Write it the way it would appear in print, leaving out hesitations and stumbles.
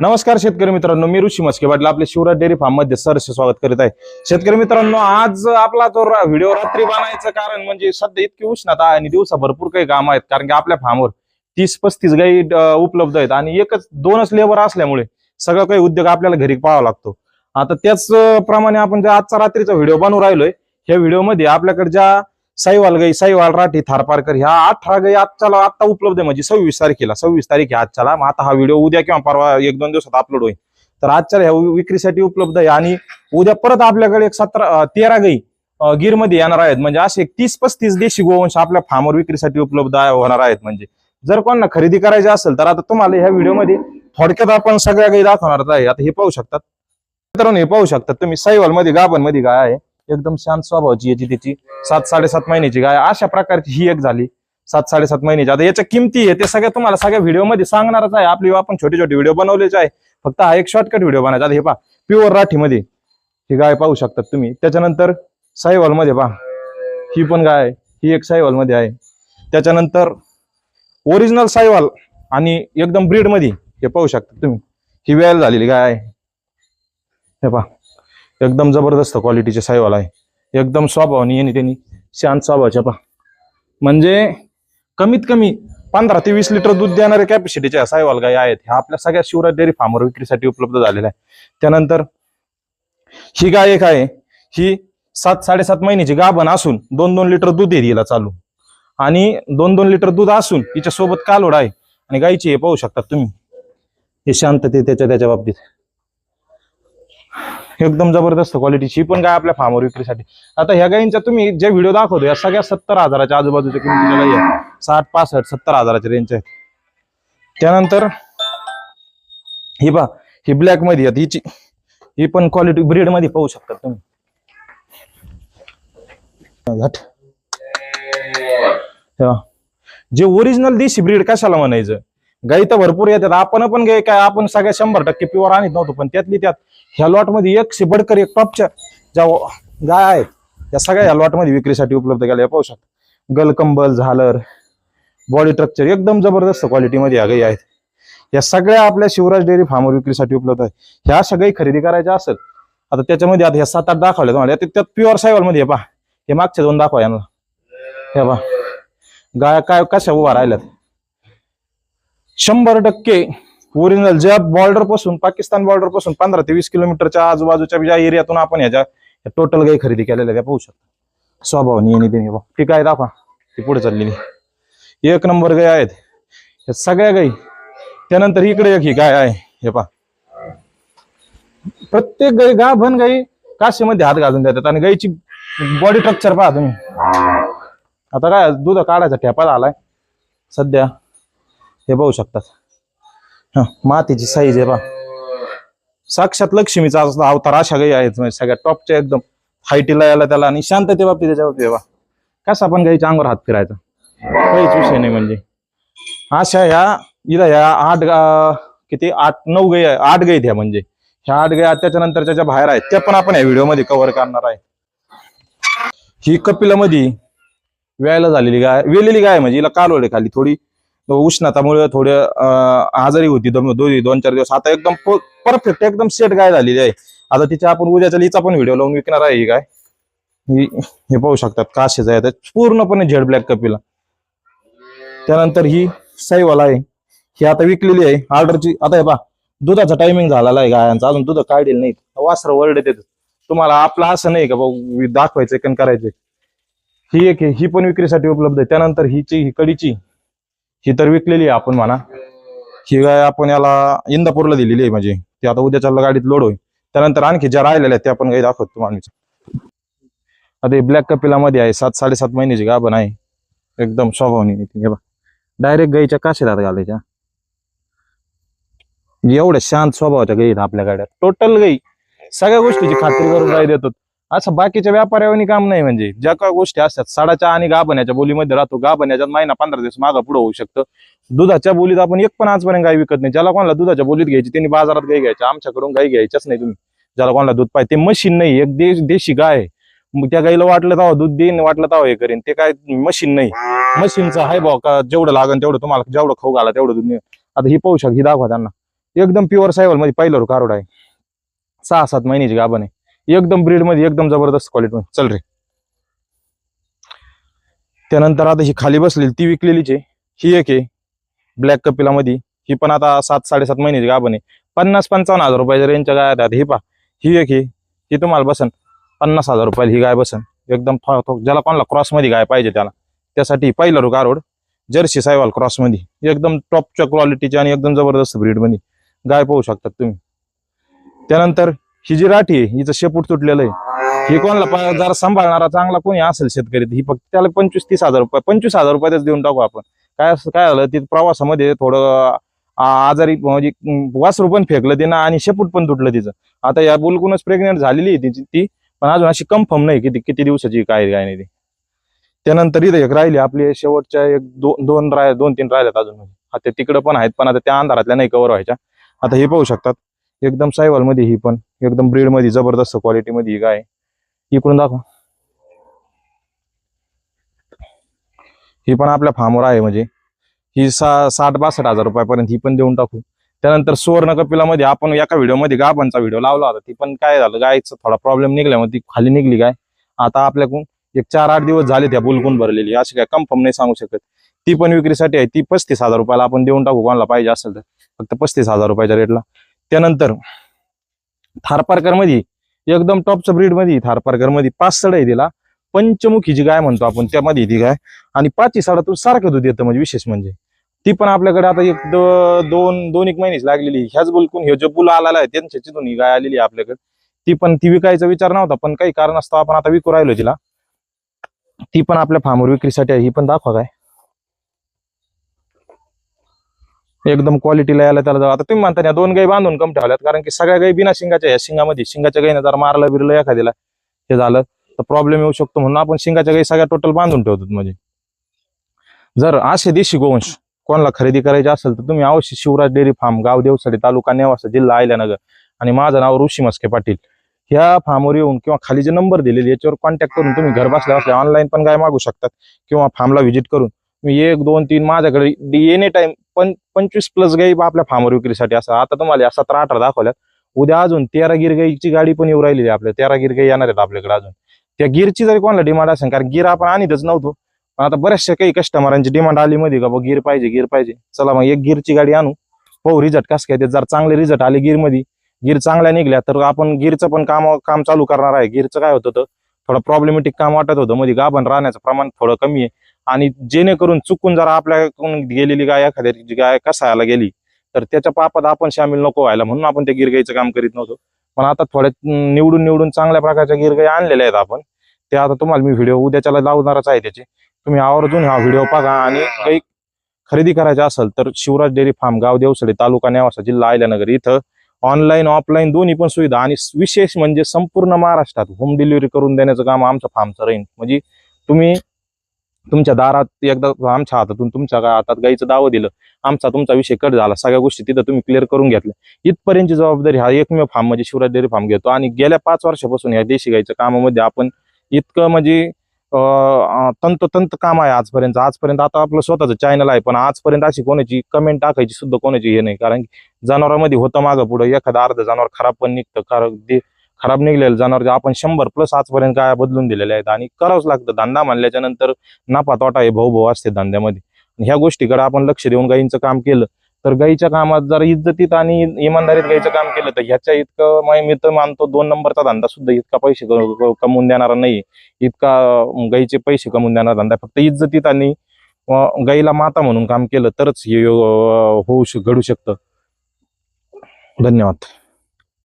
नमस्कार शेतकरी मित्रांनो, मी ऋषी मस्के पाटील आपले शिवराज डेअरी फार्म मध्ये सहर्ष स्वागत करीत आहे। शेतकरी मित्रांनो, आज आपला तो व्हिडिओ रात्री बनायचं कारण म्हणजे सध्या इतकी उष्णता आहे आणि दिवसा भरपूर काही काम आहेत, कारण की आपल्या फार्मवर 30-35 गाई उपलब्ध आहेत आणि दोनच लेबर असल्यामुळे सगळं काही उद्योग आपल्याला घरी पाहावा लागतो। आता त्याच प्रमाणे आपण ज्या आजचा रात्रीचा व्हिडिओ बनवू राहिलोय, ह्या व्हिडिओमध्ये आपल्याकडे ज्या साईवाल गाई, साईवाल राठी, थारपारकर ह्या 18 गाई आता उपलब्ध आहे, म्हणजे 26 तारखेला 26 तारीख आहे आजच्याला। मग आता हा व्हिडिओ उद्या किंवा परवा 1-2 दिवसात अपलोड होईल, तर आजच्या ह्या विक्रीसाठी उपलब्ध आहे। आणि उद्या परत आपल्याकडे 13 गाई गिरमध्ये येणार आहेत, म्हणजे असे 30-35 देशी गोवंश आपल्या फार्मवर विक्रीसाठी उपलब्ध होणार आहेत। म्हणजे जर कोणाला खरेदी करायची असेल तर आता तुम्हाला ह्या व्हिडिओमध्ये थोडक्यात आपण सगळ्या गाई दाखवणार आहे। आता हे पाहू शकतात मित्रांनो, हे पाहू शकतात तुम्ही, साईवाल मध्ये गाभण मध्ये गाय आहे, एकदम शांत स्वभावाची याची त्याची 7-7.5 महिन्याची गाय अशा प्रकारची ही एक झाली 7-7.5 महिन्याची। आता याच्या किमती आहे ते सगळ्या तुम्हाला सगळ्या व्हिडिओ मध्ये सांगणारच आहे। आपली आपण छोटे छोटे व्हिडिओ बनवलेचे आहे, फक्त हा एक शॉर्टकट व्हिडिओ बनायचा। आता हे पहा, प्युअर राठी मध्ये ही गाय पाहू शकतात तुम्ही। त्याच्यानंतर साईवाल मध्ये पहा, ही पण गाय ही एक साईवाल मध्ये आहे। त्याच्यानंतर ओरिजिनल साईवाल आणि एकदम ब्रीड मध्ये हे पाहू शकता तुम्ही, ही वेळ झालेली गाय आहे। हे पहा, एकदम जबरदस्त क्वालिटीचे साईवाल आहे, एकदम स्वभावानी आणि त्यांनी शांत स्वभावाचे पहा, म्हणजे कमीत कमी 15 ते 20 लिटर दूध देणारे कॅपॅसिटीच्या साईवाल गाय आहेत। ह्या आपल्या सगळ्या शिवराज डेअरी फार्मवर विक्रीसाठी उपलब्ध झालेल्या आहे। त्यानंतर ही गाय एक आहे, ही 7-7.5 महिन्याची गाभण असून 2-2 लिटर दूध आहे हिला चालू, आणि 2-2 लिटर दूध असून हिच्या सोबत कालोड आहे। आणि गायची हे पाहू शकता तुम्ही, हे शांतते त्याच्या बाबतीत एकदम जबरदस्त क्वालिटीची पण गाय आपल्या फार्मवर विक्रीसाठी। आता ह्या गायींच्या तुम्ही जे व्हिडिओ दाखवतो या सगळ्या 70,000च्या आजूबाजूच्या किमतीच्या गायी आहेत, 60-65-70 हजाराच्या रेंज आहेत। त्यानंतर ही पहा, ही ब्लॅक मध्ये आहे, हिची ही पण क्वालिटी ब्रीड मध्ये पाहू शकता तुम्ही। जे ओरिजिनल देशी ब्रीड कशाला म्हणायचं, गाई तर भरपूर येतात, आपण पण गाय काय आपण सगळ्या 100% प्युअर आणत नव्हतो, पण त्यातली त्यात ह्या लॉट मध्ये 100 बडकर एक टॉपच्या ज्या गाय आहेत त्या सगळ्या ह्या लॉट मध्ये विक्रीसाठी उपलब्ध केल्या पाहू शकता। गलकंबल, झालर, बॉडी स्ट्रक्चर एकदम जबरदस्त क्वालिटी मध्ये ह्या गाई आहेत। या सगळ्या आपल्या शिवराज डेअरी फार्मवर विक्रीसाठी उपलब्ध आहे। ह्या सगळी खरेदी करायच्या असेल, आता त्याच्यामध्ये आता ह्या 7-8 दाखवल्या तुम्हाला, त्यात प्युअर साईवाल मध्ये पहा, हे मागच्या 2 दाखवा यांना, हे पहा गाय काय कशा उभा राहिल्यात, 100% ओरिजिनल। ज्या बॉर्डर पासून, पाकिस्तान बॉर्डर पासून 15 ते 20 किलोमीटरच्या आजूबाजूच्या ज्या एरियातून आपण ह्याच्या टोटल गाई खरेदी केलेल्या त्या पाहू शकता स्वभावानी आणि त्यांनी। ती काय दाखवा, ती पुढे चाललेली 1 नंबर गाय आहेत या सगळ्या गाई। त्यानंतर इकडे एक ही गाय आहे, हे पहा, प्रत्येक गाई गाभण गाई काशीमध्ये हात घालून देतात, आणि गाईची बॉडी स्ट्रक्चर पहा तुम्ही। आता काय दूध काढायचा ठेपा झालाय सध्या, हे पाहू शकतात। मातीची साईज आहे पहा, साक्षात लक्ष्मीचा अवतार अशा गाई आहेत, म्हणजे सगळ्या टॉपच्या एकदम हाईटीला यायला त्याला, आणि शांतते बाबतीत त्याच्या बाबतीत पहा कसा पण गाईच्या अंगावर हात फिरायचा काहीच विषय नाही। म्हणजे अशा ह्या 8-9 गाई आहे, 8 गाई द्या, म्हणजे ह्या 8 गाई त्याच्यानंतरच्या ज्या बाहेर आहेत त्या पण आपण या व्हिडिओ मध्ये कव्हर करणार आहे। ही कपिलामध्ये व्यायला झालेली गाय, वेलेली गाय, म्हणजे हिला कालवड खाली थोडी उष्णतामुळे थोडे आजारी होती 2-4 दिवस, आता एकदम परफेक्ट एकदम सेट गाय झालेली आहे। आता तिच्या आपण उद्याच्या लिचा पण व्हिडिओ लावून विकणार आहे ही गाय। हे पाहू शकतात काशेच आहे, पूर्णपणे झेड ब्लॅक कपिला। त्यानंतर ही साईवाल आहे, ही आता विकलेली आहे ऑर्डरची। आता हे पहा, दुधाचा टायमिंग झालेला आहे गायांचा, अजून दूध काढलेलं नाही, वासर वरडे देतात तुम्हाला। आपला असं नाही का भाऊ दाखवायचं कण करायचं। ही एक ही पण विक्रीसाठी उपलब्ध आहे। त्यानंतर ही कडीची ही तर विकलेली आहे आपण म्हणा, ही गाय आपण याला इंदापूरला दिलेली आहे, म्हणजे ती आता उद्याच्या गाडीत लोड होईल। त्यानंतर आणखी ज्या राहिलेल्या त्या पण गाई दाखवतो तुम्हाला। आता ब्लॅक कपिला मध्ये आहे, 7-7.5 महिन्याची गाभण आहे, एकदम स्वभावानी। डायरेक्ट गाईच्या काशेत हात घालायच्या, एवढ्या शांत स्वभावाच्या गाई आपल्या गाड्यात। टोटल गाई सगळ्या गोष्टीची खात्री करून गाई देतात, असं बाकीच्या व्यापाऱ्यावानी काम नाही। म्हणजे ज्या काही गोष्टी असतात साडाच्या आणि गाभण्याच्या बोलीमध्ये राहतो, गाभण्याच्यात महिना 15 दिवस मागा पुढे होऊ शकतं। दुधाच्या बोलीत आपण एक पण आजपर्यंत गाय विकत नाही। ज्याला कोणाला दुधाच्या बोलीत घ्यायची त्यांनी बाजारात गाई घ्यायच्या, आमच्याकडून गाई घ्यायच्याच नाही तुम्ही। ज्याला कोणाला दूध पाहिजे, ते मशीन नाही, एक देशी गाय आहे, मग त्या गाईला वाटलं तेव्हा दूध देईन, वाटलं तेव्हा हे करीन, ते काय मशीन नाही। मशीनचं आहे भाऊ का जेवढं लागेल तेवढं तुम्हाला, जेवढं खाऊ घाला तेवढं दूध. आता ही पाहू शकता, ही दाखवा त्यांना, एकदम प्युअर सायवल मध्ये पहिलं कारोड आहे, 6-7 महिन्याची गाभण आहे, एकदम ब्रीड मध्ये एकदम जबरदस्त क्वालिटी मध्ये. चल रे. त्यानंतर आता ही खाली बसलेली ती विकलेलीच आहे. ही एक आहे ब्लॅक कपिला मध्ये, ही पण आता 7-7.5 महिन्याची गाभण आहे. 50-55 हजार रुपयाच्या रेंजच्या गाय आहेत. ही पा ही एक आहे, ही तुम्हाला बसन 50 हजार रुपयाला ही गाय बसन. एकदम ज्याला कोणाला क्रॉस मध्ये गाय पाहिजे त्यासाठी पहिलं कारोड जर्सी सायवाल क्रॉस मध्ये एकदम टॉपच्या क्वालिटीची आणि एकदम जबरदस्त ब्रीड मध्ये गाय पाहू शकतात तुम्ही. त्यानंतर ही जी राठी आहे हिचं शेपूट तुटलेलं आहे. ही कोणाला जरा सांभाळणारा चांगला कोणी असेल शेतकरी, ही फक्त त्याला 25-30 हजार रुपये 25 हजार रुपयातच देऊन टाकू आपण. काय झालं ती प्रवासामध्ये थोडं आजारी म्हणजे वासरू पण फेकलं तिनं आणि शेपूट पण तुटलं तिचं. आता या बुलकूनच प्रेग्नेंट झालेली आहे तिची ती, पण अजून अशी कन्फर्म नाही किती दिवसाची काय नाही ती. त्यानंतर इथे एक राहिली आपली शेवटच्या 2-3 राहिल्यात अजून. आता तिकडं पण आहेत, पण आता त्या अंधारातल्या नाही कव्हर व्हायच्या. आता हे पाहू शकतात एकदम सायवाल मध्ये, ही पण एकदम ब्रीड मध्ये जबरदस्त क्वालिटी मध्ये ही गाय. इकडून दाखवा. ही पण आपल्या फार्मवर आहे, म्हणजे ही 60-62 हजार रुपयापर्यंत ही पण देऊन टाकू. त्यानंतर सुवर्ण कपिलामध्ये आपण एका व्हिडिओमध्ये गाभांचा व्हिडिओ लावला होता, ती पण काय झालं गायचं थोडा प्रॉब्लेम निघल्यामुळे ती खाली निघली गाय. आता आपल्याकडून एक 4-8 दिवस झाले त्या बुलकून भरलेली, अशी काय कन्फर्म नाही सांगू शकत. ती पण विक्रीसाठी आहे. ती 35 हजार रुपयाला आपण देऊन टाकू कोणाला पाहिजे असेल तर, फक्त 35 हजार रुपयाच्या रेटला. त्यानंतर थारपारकर मध्ये एकदम टॉपच्या ब्रीड मध्ये थारपारकर मध्ये 5 सड आहे तिला, पंचमुखी जी गाय म्हणतो आपण त्यामध्ये ती गाय, आणि 5 सडातून सारखं दूध येतं. म्हणजे विशेष म्हणजे ती पण आपल्याकडे आता 1-2 महिनेच लागलेली. ह्याच बुलकून हे जो बुल आलेला आहे त्यांच्या तिथून ही गाय आलेली आहे आपल्याकडे. ती विकायचा विचार नव्हता, पण काही कारण असतं आपण आता विकू राहिलो तिला. ती पण आपल्या फार्मवर विक्रीसाठी आहे. ही पण दाखवा काय एकदम क्वालिटीला यायला त्याला. आता तुम्ही म्हणता 2 गाई बांधून कम ठेवल्यात, कारण की सगळ्या गाई बिना शिंगाच्या या शिंगामध्ये शिंगाच्या गाईने जर मारलं बिरलं एखाद्याला हे झालं तर प्रॉब्लेम येऊ शकतो, म्हणून आपण शिंगाच्या गाई सगळ्या टोटल बांधून ठेवतो. म्हणजे जर असे देशी गोवंश कोणाला खरेदी करायचे असेल तर तुम्ही अवश्य शिवराज डेअरी फार्म, गाव देवसाडी, तालुका नेवासा, जिल्हा अहिल्यानगर, आणि माझं नाव ऋषी मस्के पाटील, ह्या फार्मवर येऊन किंवा खाली जे नंबर दिलेले याच्यावर कॉन्टॅक्ट करून तुम्ही घर बसल्या बसल्या ऑनलाईन पण गाय मागू शकतात, किंवा फार्मला व्हिजिट करून तुम्ही 1-2-3 माझ्याकडे एनी टाइम 25+ गाई आपल्या फार्मवर विक्रीसाठी असं. आता तुम्हाला 17-18 दाखवल्यात, उद्या अजून 13 गिर गाईची गाडी पण येऊ राहिलेली आपल्या. 13 गिर गाई येणार आहेत आपल्याकडे अजून. त्या गिरची जरी कोणाला डिमांड असेल, कारण गिर आपण आणतच नव्हतो, पण आता बऱ्याचशा काही कस्टमरांची डिमांड आली मध्ये का गिर पाहिजे, चला मग एक गिरची गाडी आणू, हो रिझल्ट कसं काय ते. जर चांगले रिझल्ट आले गिरमध्ये, गिर चांगल्या निघल्या तर आपण गिरचं पण काम चालू करणार आहे. गिरचं काय होतं तर थोडं प्रॉब्लेमॅटिक काम वाटत होतं, मध्ये गाभण राहण्याचं प्रमाण थोडं कमी आहे, आणि जेणेकरून चुकून जर आपल्याकडून गेलेली गाय एखाद्याची गाय कसायला गेली तर त्याच्या पापात आपण सामील नको व्हायला, म्हणून आपण त्या गिरगाईचं काम करीत नव्हतो. पण आता थोड्या निवडून चांगल्या प्रकारच्या गिरगाई आणलेल्या आहेत आपण. ते आता तुम्हाला मी व्हिडिओ उद्याच्याला लावणारच आहे त्याचे. तुम्ही आवर्जून हा व्हिडिओ बघा, आणि काही खरेदी करायची असेल तर शिवराज डेअरी फार्म, गाव देवसडी, तालुका नेवासा, जिल्हा अहिल्यानगर, इथं ऑनलाईन ऑफलाईन दोन्ही पण सुविधा, आणि विशेष म्हणजे संपूर्ण महाराष्ट्रात होम डिलिव्हरी करून देण्याचं काम आमचं फार्मचं राहील. म्हणजे तुम्ही तुमच्या दारात एकदा आमच्या हातातून तुमच्या हातात गाईचं दावं दिलं, तुमचा विषय कट झाला, सगळ्या गोष्टी तिथं तुम्ही क्लिअर करून घेतल्या, इथपर्यंतची जबाबदारी हा एकमेव फार्म म्हणजे शिवराज डेअरी फार्म घेतो. आणि गेल्या 5 वर्षापासून या देशी गाईच्या कामामध्ये आपण इतकं म्हणजे तंतोतंत काम आहे आजपर्यंत. आता आपलं स्वतःचं चॅनल आहे, पण आजपर्यंत अशी कोणाची कमेंट टाकायची सुद्धा कोणाची हे नाही, कारण जनावरांमध्ये होतं मागं पुढं एखादं अर्ध जनावर खराब पण निघतं, कारण ते खराब निघलेलं जनावर आपण 100+ आजपर्यंत काय बदलून दिलेले आहेत. आणि करावंच लागतं, धंदा म्हणल्याच्या नंतर नफा तोटा हे भाऊ असते धंद्यामध्ये. ह्या गोष्टीकडे आपण लक्ष देऊन गाईंचं काम केलं तर गाईच्या कामात जर इज्जतीत आणि इमानदारीत गाईचं काम केलं तर ह्याच्या इतकं मी तर मानतो 2 नंबरचा धंदा सुद्धा इतका पैसे कमवून देणारा नाही, इतका गाईचे पैसे कमवून देणारा धंदा. फक्त इज्जतीत आणि गाईला माता म्हणून काम केलं तरच हे घडू शकतं. धन्यवाद.